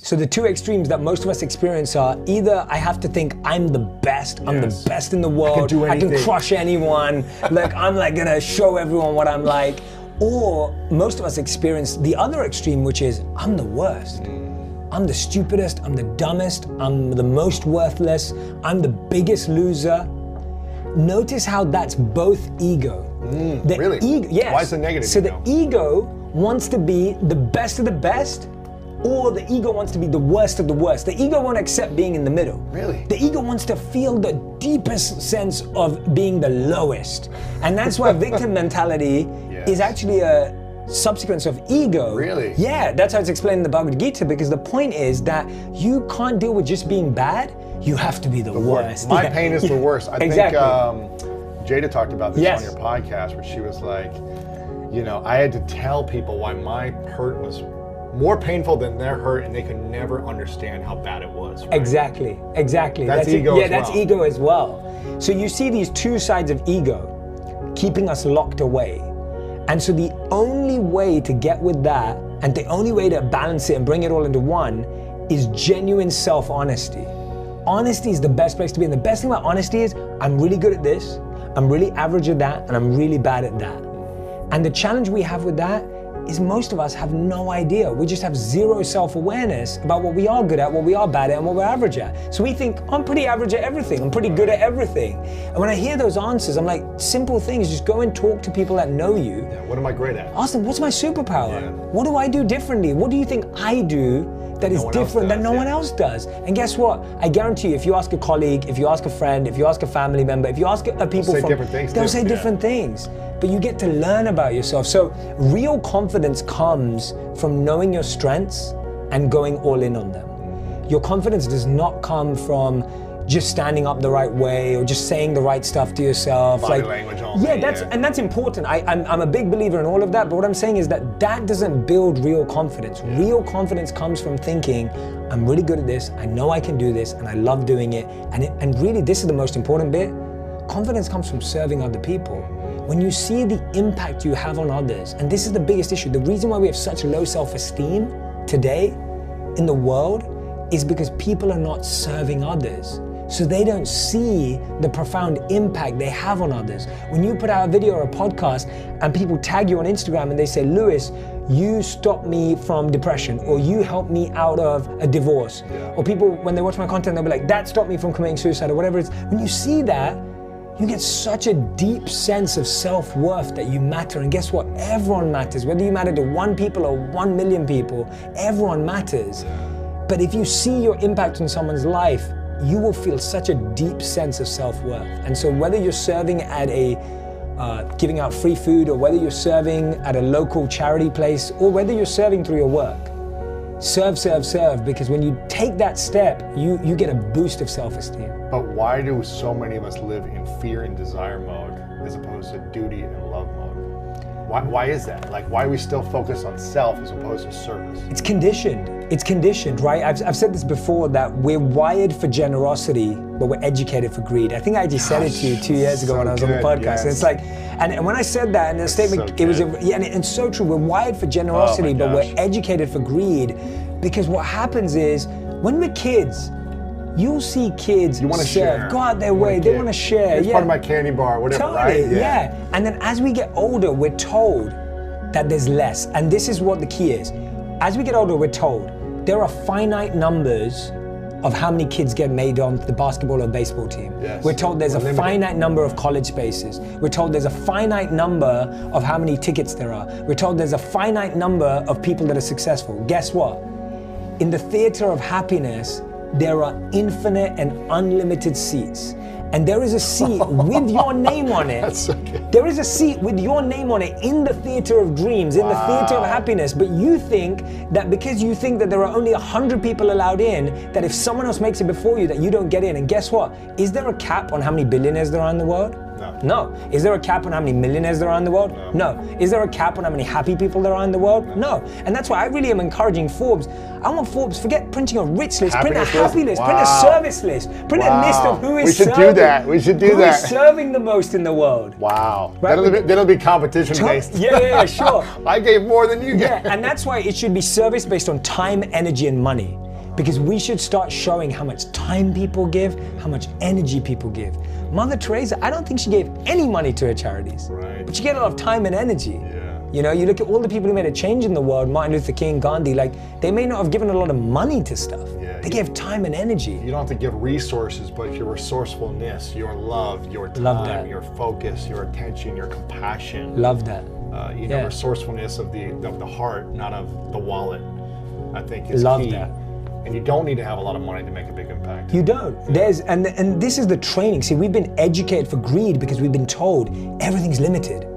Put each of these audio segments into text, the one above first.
So the two extremes that most of us experience are either I have to think I'm the best, I'm the best in the world, I can crush anyone, like I'm like gonna show everyone what I'm like. Or most of us experience the other extreme, which is I'm the worst. I'm the stupidest, I'm the dumbest, I'm the most worthless, I'm the biggest loser. Notice how that's both ego. Really? Ego, yes. Why is the negative So ego? the ego wants to be the best of the best, or the ego wants to be the worst of the worst. The ego won't accept being in the middle. Really? The ego wants to feel the deepest sense of being the lowest. And that's why victim mentality is actually a subsequence of ego. Really? Yeah, that's how it's explained in the Bhagavad Gita, because the point is that you can't deal with just being bad, you have to be the worst. My pain is the worst. I think Jada talked about this on your podcast, where she was like, you know, I had to tell people why my hurt was more painful than their hurt, and they could never understand how bad it was. Right? Exactly. That's ego as well. That's ego as well. So you see these two sides of ego keeping us locked away. And so the only way to get with that, and the only way to balance it and bring it all into one, is genuine self-honesty. Honesty is the best place to be. And the best thing about honesty is, I'm really good at this, I'm really average at that, and I'm really bad at that. And the challenge we have with that is most of us have no idea. We just have zero self-awareness about what we are good at, what we are bad at, and what we're average at. So we think, I'm pretty average at everything, I'm pretty good at everything. And when I hear those answers, I'm like, simple things, just go and talk to people that know you. What am I great at? Ask them, what's my superpower? What do I do differently? What do you think I do that is different that no one else does? And guess what? I guarantee you, if you ask a colleague, if you ask a friend, if you ask a family member, if you ask people from different things, they'll say different things. But you get to learn about yourself. So real confidence comes from knowing your strengths and going all in on them. Your confidence does not come from just standing up the right way or just saying the right stuff to yourself. Body language only. And that's important. I'm a big believer in all of that, but what I'm saying is that doesn't build real confidence. Real confidence comes from thinking, I'm really good at this, I know I can do this, and I love doing it. And really, this is the most important bit. Confidence comes from serving other people. When you see the impact you have on others, and this is the biggest issue, the reason why we have such low self-esteem today in the world is because people are not serving others. So they don't see the profound impact they have on others. When you put out a video or a podcast and people tag you on Instagram and they say, Lewis, you stopped me from depression, or you helped me out of a divorce. Or people, when they watch my content, they'll be like, that stopped me from committing suicide, or whatever it is. When you see that, you get such a deep sense of self-worth that you matter. And guess what? Everyone matters. Whether you matter to 1 people or 1 million people, everyone matters. But if you see your impact on someone's life, you will feel such a deep sense of self-worth. And so whether you're serving at giving out free food, or whether you're serving at a local charity place, or whether you're serving through your work, serve, because when you take that step, you get a boost of self-esteem. But why do so many of us live in fear and desire mode as opposed to duty and love mode? Why is that? Like, why are we still focused on self as opposed to service? It's conditioned, right? I've said this before, that we're wired for generosity, but we're educated for greed. I think I just said it to you 2 years ago when I was on the podcast. And it's like, and when I said that in the statement, it was, and it's so true. We're wired for generosity, but we're educated for greed, because what happens is, when we're kids, you'll see kids share, go out their way, they want to share. It's part of my candy bar, whatever, right? Yeah. And then as we get older, we're told that there's less. And this is what the key is. As we get older, we're told there are finite numbers of how many kids get made on the basketball or baseball team. We're told there's a finite number of college spaces. We're told there's a finite number of how many tickets there are. We're told there's a finite number of people that are successful. Guess what? In the theater of happiness, there are infinite and unlimited seats. And there is a seat with your name on it. That's so good. There is a seat with your name on it in the theater of dreams, in the theater of happiness. But you think that because you think that there are only 100 people allowed in, that if someone else makes it before you, that you don't get in. And guess what? Is there a cap on how many billionaires there are in the world? No. Is there a cap on how many millionaires there are in the world? No. Is there a cap on how many happy people there are in the world? No. And that's why I really am encouraging Forbes. I want Forbes, forget printing a rich list, print a happy list, print a service list, print a list of who is serving. We should do that. We should do that. Who is serving the most in the world. Wow. Right? That'll be competition based. Yeah, sure. I gave more than you gave. Yeah, and that's why it should be service based on time, energy, and money. Because we should start showing how much time people give, how much energy people give. Mother Teresa, I don't think she gave any money to her charities. Right. But she gave a lot of time and energy. Yeah. You know, you look at all the people who made a change in the world, Martin Luther King, Gandhi, like, they may not have given a lot of money to stuff. Yeah, they gave time and energy. You don't have to give resources, but your resourcefulness, your love, your time, your focus, your attention, your compassion. Love that. Resourcefulness of the heart, not of the wallet, I think is Love key. that. And you don't need to have a lot of money to make a big impact. You don't. And this is the training. See, we've been educated for greed because we've been told everything's limited.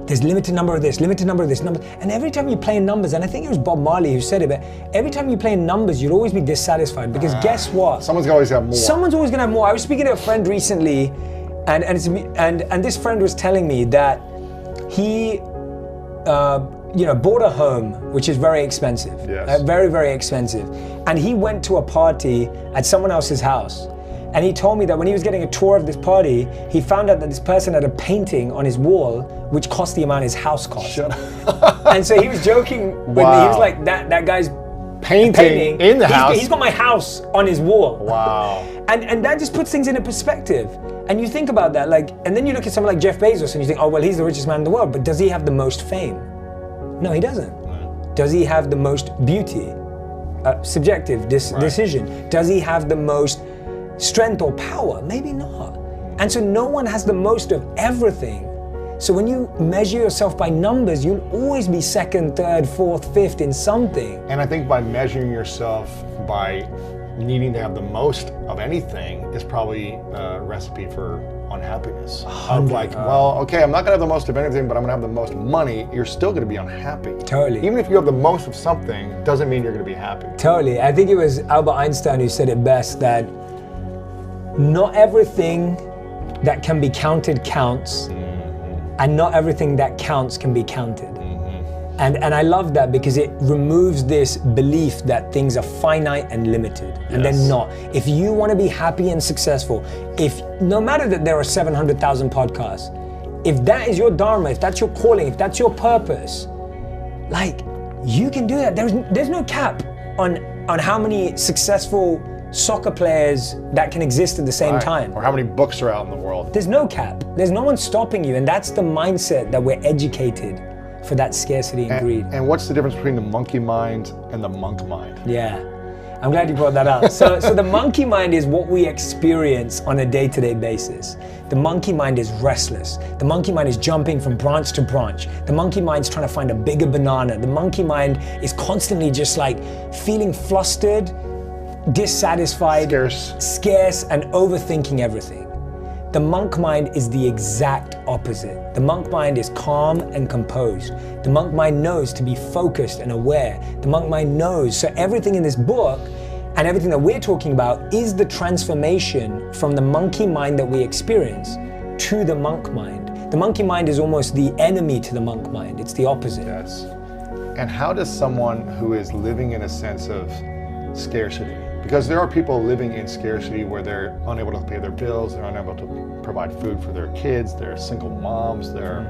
There's limited number of this, limited number of this, number. And every time you play in numbers, and I think it was Bob Marley who said it, but every time you play in numbers, you'll always be dissatisfied because guess what? Someone's always have more. Someone's always gonna have more. I was speaking to a friend recently, and this friend was telling me that he bought a home, which is very expensive. Yes. Very, very expensive. And he went to a party at someone else's house. And he told me that when he was getting a tour of this party, he found out that this person had a painting on his wall which cost the amount his house cost. Shut up. And so he was joking with me. He was like, that guy's painting in the house. He's got my house on his wall. Wow. And that just puts things into perspective. And you think about that, like, and then you look at someone like Jeff Bezos and you think, oh, well, he's the richest man in the world, but does he have the most fame? No, he doesn't. Right. Does he have the most beauty? Subjective decision. Does he have the most strength or power? Maybe not. And so no one has the most of everything. So when you measure yourself by numbers, you'll always be second, third, fourth, fifth in something. And I think by measuring yourself by needing to have the most of anything is probably a recipe for unhappiness. Of like, well, okay, I'm not gonna have the most of anything, but I'm gonna have the most money. You're still gonna be unhappy. Totally. Even if you have the most of something, doesn't mean you're gonna be happy. Totally. I think it was Albert Einstein who said it best, that not everything that can be counted counts, and not everything that counts can be counted. And I love that because it removes this belief that things are finite and limited, and they're not. If you want to be happy and successful, no matter that there are 700,000 podcasts, if that is your dharma, if that's your calling, if that's your purpose, like, you can do that. There's no cap on how many successful soccer players that can exist at the same time. Or how many books are out in the world. There's no cap. There's no one stopping you, and that's the mindset that we're educated for, that scarcity and greed. And what's the difference between the monkey mind and the monk mind? Yeah, I'm glad you brought that up. So the monkey mind is what we experience on a day-to-day basis. The monkey mind is restless. The monkey mind is jumping from branch to branch. The monkey mind's trying to find a bigger banana. The monkey mind is constantly just like feeling flustered, dissatisfied, scarce, and overthinking everything. The monk mind is the exact opposite. The monk mind is calm and composed. The monk mind knows to be focused and aware. The monk mind knows. So everything in this book and everything that we're talking about is the transformation from the monkey mind that we experience to the monk mind. The monkey mind is almost the enemy to the monk mind. It's the opposite. Yes. And how does someone who is living in a sense of scarcity, because there are people living in scarcity where they're unable to pay their bills, they're unable to provide food for their kids, they're single moms, they're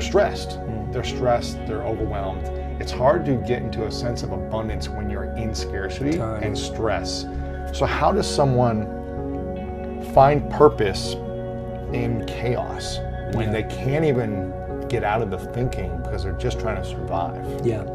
stressed. They're stressed, they're overwhelmed. It's hard to get into a sense of abundance when you're in scarcity and stress. So how does someone find purpose in chaos when they can't even get out of the thinking because they're just trying to survive? Yeah.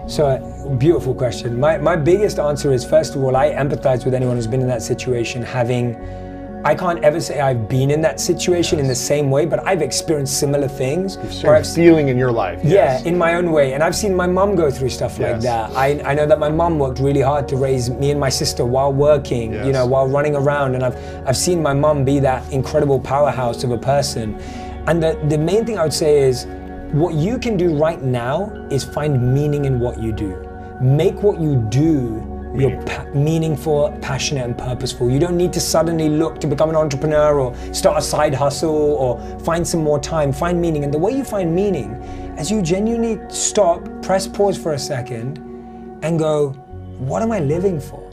So, beautiful question. My biggest answer is, first of all, I empathize with anyone who's been in that situation, I can't ever say I've been in that situation in the same way, but I've experienced similar things. You've seen feeling in your life. Yeah, in my own way. And I've seen my mom go through stuff like that. I know that my mom worked really hard to raise me and my sister while working, you know, while running around. And I've seen my mom be that incredible powerhouse of a person. And the main thing I would say is, what you can do right now is find meaning in what you do. Make what you do meaningful, passionate, and purposeful. You don't need to suddenly look to become an entrepreneur or start a side hustle or find some more time. Find meaning. And the way you find meaning, as you genuinely stop, press pause for a second, and go, what am I living for?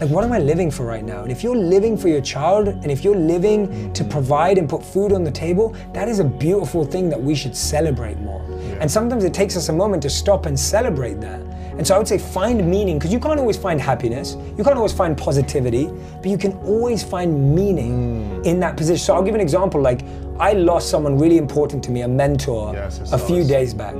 Like, what am I living for right now? And if you're living for your child, and if you're living to provide and put food on the table, that is a beautiful thing that we should celebrate more. And sometimes it takes us a moment to stop and celebrate that. And so I would say find meaning, because you can't always find happiness, you can't always find positivity, but you can always find meaning in that position. So I'll give an example, like I lost someone really important to me, a mentor, a few days back.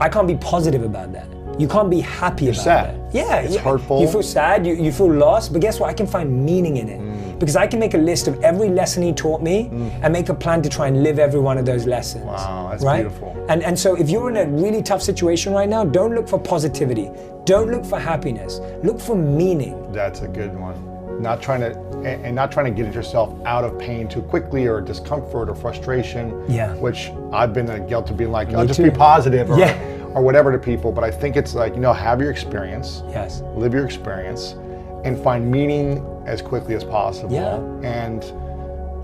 I can't be positive about that. You can't be happy about that. Yeah, it's hurtful. You feel sad, you feel lost, but guess what? I can find meaning in it. Because I can make a list of every lesson he taught me and make a plan to try and live every one of those lessons. Wow, that's beautiful. And so if you're in a really tough situation right now, don't look for positivity. Don't look for happiness. Look for meaning. That's a good one. Not trying to get yourself out of pain too quickly or discomfort or frustration. Yeah. Which I've been guilty of being like, oh, just be positive or whatever to people. But I think it's like, have your experience. Yes. Live your experience and find meaning as quickly as possible. Yeah. And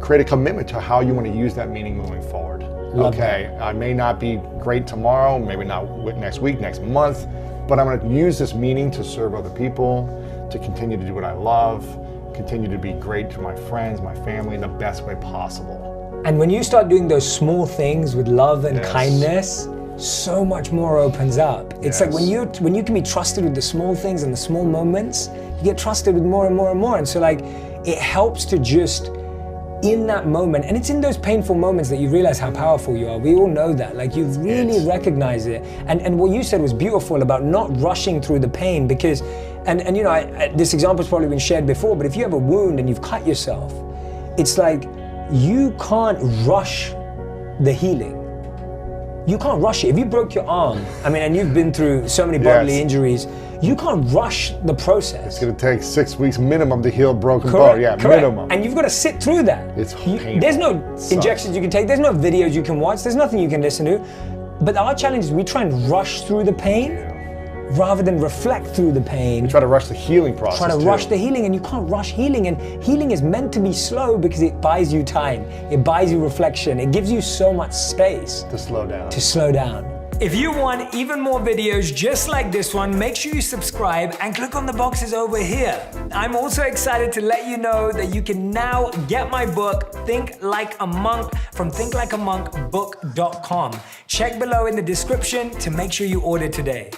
create a commitment to how you want to use that meaning moving forward. Love okay, that. I may not be great tomorrow, maybe not next week, next month, but I'm going to use this meaning to serve other people, to continue to do what I love, continue to be great to my friends, my family in the best way possible. And when you start doing those small things with love and kindness, so much more opens up. It's like when you can be trusted with the small things and the small moments, you get trusted with more and more and more. And so like, it helps to just, in that moment, and it's in those painful moments that you realize how powerful you are. We all know that. Like you really recognize it. And what you said was beautiful about not rushing through the pain, because, and this example's probably been shared before, but if you have a wound and you've cut yourself, it's like you can't rush the healing. You can't rush it. If you broke your arm, and you've been through so many bodily injuries, you can't rush the process. It's going to take 6 weeks minimum to heal a broken bone. Yeah, minimum. And you've got to sit through that. It's painful. There's no injections you can take. There's no videos you can watch. There's nothing you can listen to. But our challenge is we try and rush through the pain rather than reflect through the pain. We try to rush the healing process. Try to rush the healing, and you can't rush healing. And healing is meant to be slow because it buys you time. It buys you reflection. It gives you so much space to slow down. If you want even more videos just like this one, make sure you subscribe and click on the boxes over here. I'm also excited to let you know that you can now get my book, Think Like a Monk, from thinklikeamonkbook.com. Check below in the description to make sure you order today.